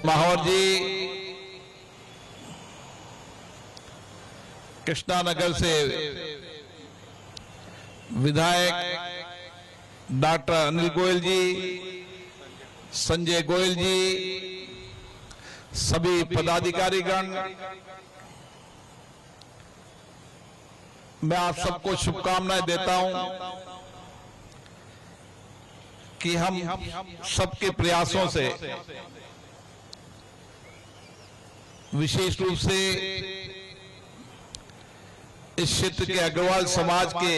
माहौर जी कृष्णानगर से विधायक डॉक्टर अनिल गोयल जी, संजय गोयल जी, सभी पदाधिकारीगण, मैं आप सबको शुभकामनाएं देता हूं कि हम सबके प्रयासों से विशेष रूप से इस क्षेत्र के अग्रवाल समाज के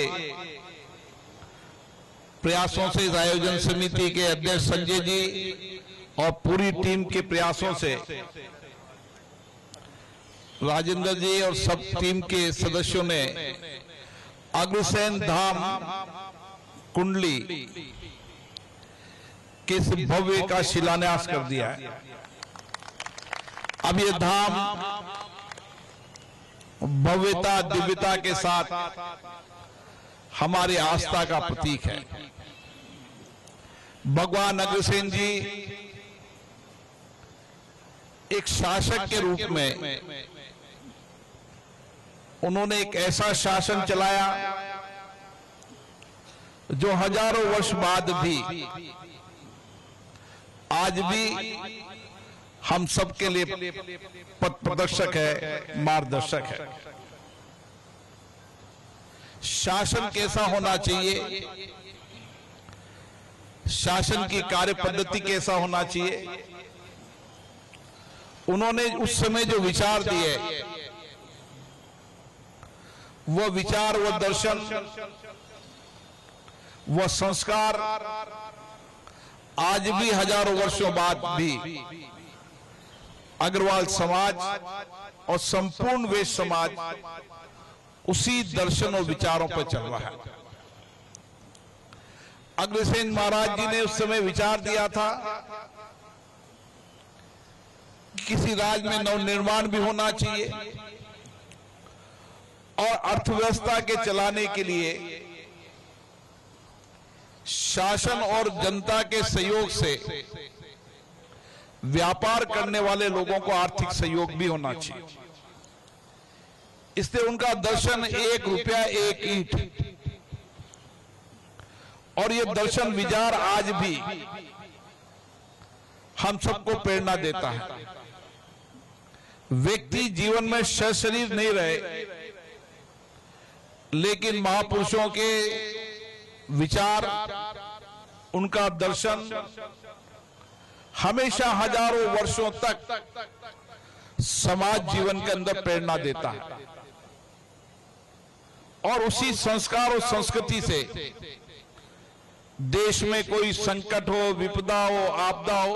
प्रयासों से, इस आयोजन समिति के अध्यक्ष संजय जी और पूरी टीम के प्रयासों से, राजेंद्र जी और सब टीम के सदस्यों ने अग्रसेन धाम कुंडली के इस भव्य का शिलान्यास कर दिया है। अब ये धाम भव्यता, दिव्यता के साथ हमारी आस्था का प्रतीक है। भगवान अग्रसेन जी एक शासक के रूप में उन्होंने एक ऐसा शासन चलाया जो हजारों वर्ष बाद भी आज भी हम सबके लिए पथ प्रदर्शक है, मार्गदर्शक है। शासन कैसा होना चाहिए, शासन की कार्य पद्धति कैसा होना चाहिए, उन्होंने उस समय जो विचार दिए, वो विचार, वो दर्शन, वो संस्कार आज भी हजारों वर्षों बाद भी अग्रवाल समाज और संपूर्ण वैश्य समाज उसी दर्शन और विचारों पर चल रहा है। अग्रसेन महाराज जी ने उस समय विचार दिया था किसी राज्य में नवनिर्माण भी होना चाहिए और अर्थव्यवस्था के चलाने के लिए शासन और जनता के सहयोग से व्यापार करने वाले लोगों को आर्थिक सहयोग भी होना चाहिए। इसलिए उनका दर्शन 1 रुपया 1 ईंट, और ये दर्शन विचार आज भी हम सबको प्रेरणा देता है। व्यक्ति जीवन में सशरीर नहीं रहे, लेकिन महापुरुषों के विचार, उनका दर्शन हमेशा हजारों वर्षों तक समाज जीवन के अंदर प्रेरणा देता है। और उसी संस्कार और संस्कृति से देश में कोई संकट हो, विपदा हो, आपदा हो,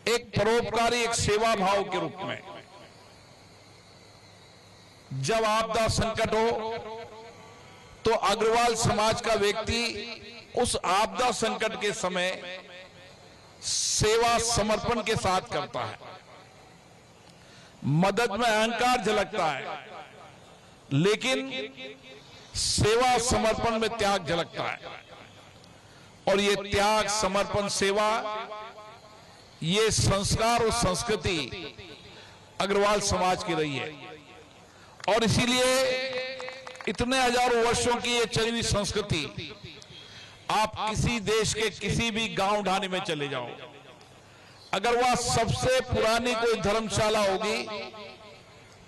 एक परोपकारी, एक सेवा भाव के रूप में जब आपदा संकट हो तो अग्रवाल समाज का व्यक्ति उस आपदा संकट के समय सेवा समर्पण के साथ करता है। मदद में अहंकार झलकता है, लेकिन सेवा समर्पण में त्याग झलकता है। और ये त्याग, समर्पण, सेवा, ये संस्कार और संस्कृति अग्रवाल समाज की रही है। और इसीलिए इतने हजारों वर्षों की ये चली हुई संस्कृति, आप किसी देश के किसी भी गांव ढाणी में चले जाओ, अगर वह सबसे पुरानी कोई धर्मशाला होगी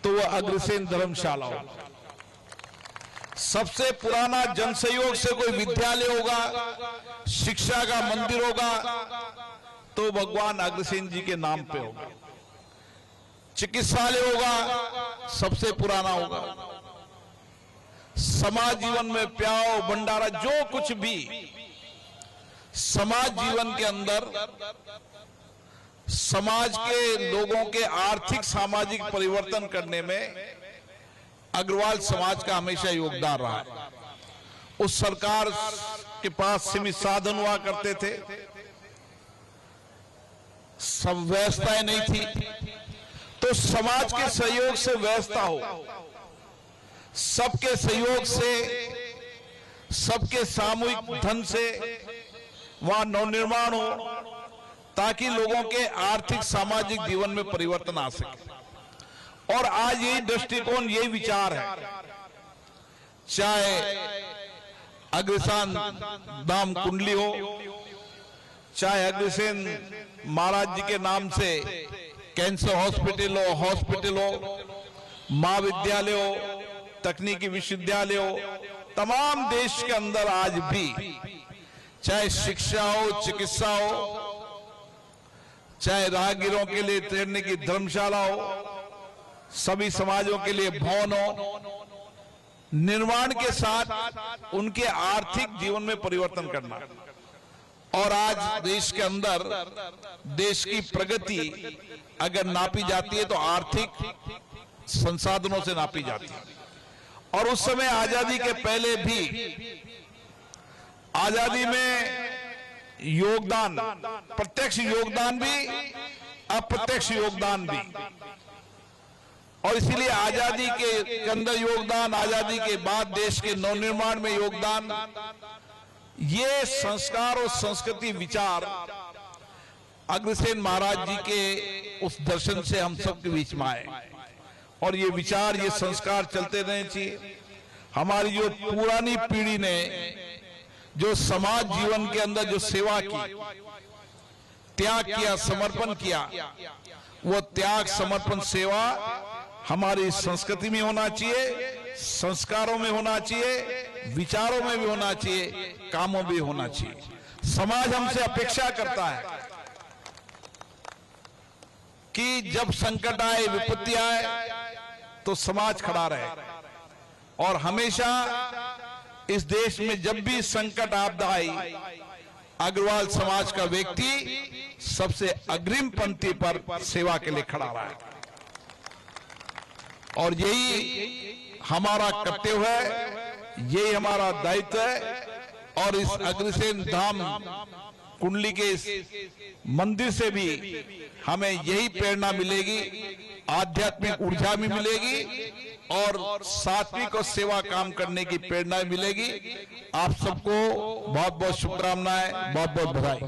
तो वह अग्रसेन धर्मशाला होगी। सबसे पुराना जनसहयोग से कोई विद्यालय होगा, शिक्षा का मंदिर होगा, तो भगवान अग्रसेन जी के नाम पे होगा। चिकित्सालय होगा, सबसे पुराना होगा। समाज जीवन में प्याव, भंडारा, जो कुछ भी समाज जीवन के अंदर समाज के लोगों के आर्थिक सामाजिक परिवर्तन करने में अग्रवाल समाज का हमेशा योगदान रहा है। उस सरकार के पास सीमित साधन हुआ करते थे, सब व्यवस्थाएं नहीं थी, तो समाज के सहयोग से व्यवस्था हो, सबके सहयोग से, सबके सामूहिक धन से वहां नवनिर्माण हो, ताकि लोगों के आर्थिक सामाजिक जीवन में परिवर्तन आ सके। और आज यही दृष्टिकोण, यही विचार है, चाहे अग्रसेन धाम कुंडली हो, चाहे अग्रसेन महाराज जी के नाम से कैंसर हॉस्पिटल हो, महाविद्यालय हो, तकनीकी विश्वविद्यालय हो, तमाम देश के अंदर आज भी चाहे शिक्षा हो, चिकित्सा हो, चाहे राहगीरों के लिए ठहरने की धर्मशाला हो, सभी समाजों के लिए भवन हो, निर्माण के साथ उनके आर्थिक जीवन में परिवर्तन करना। और आज देश के अंदर देश की प्रगति अगर नापी जाती है तो आर्थिक संसाधनों से नापी जाती है। और उस समय आजादी के पहले भी आजादी में योगदान, प्रत्यक्ष योगदान भी, अप्रत्यक्ष योगदान भी, और इसीलिए आजादी के अंदर योगदान, आजादी के बाद देश के नवनिर्माण में योगदान, ये संस्कार और संस्कृति विचार अग्रसेन महाराज जी के उस दर्शन से हम सबके बीच में आए। और ये विचार, ये संस्कार चलते रहने चाहिए। हमारी जो पुरानी पीढ़ी ने जो समाज जीवन के अंदर जो सेवा की, त्याग किया, समर्पण किया, वो त्याग, समर्पण, सेवा हमारी संस्कृति में होना चाहिए, संस्कारों में होना चाहिए, विचारों में भी होना चाहिए, कामों में भी होना चाहिए। समाज हमसे अपेक्षा करता है कि जब संकट आए, विपत्ति आए तो समाज खड़ा रहे। और हमेशा इस देश में जब भी संकट आपदा आई, अग्रवाल समाज का व्यक्ति सबसे अग्रिम पंक्ति पर सेवा के लिए खड़ा रहा है। और यही हमारा कर्तव्य है, यही हमारा दायित्व है। और इस अग्रसेन धाम कुंडली के इस मंदिर से भी हमें यही प्रेरणा मिलेगी, आध्यात्मिक ऊर्जा भी मिलेगी और सात्विक और सेवा काम करने की प्रेरणा मिलेगी। आप सबको बहुत बहुत शुभकामनाएं, बहुत बहुत बधाई।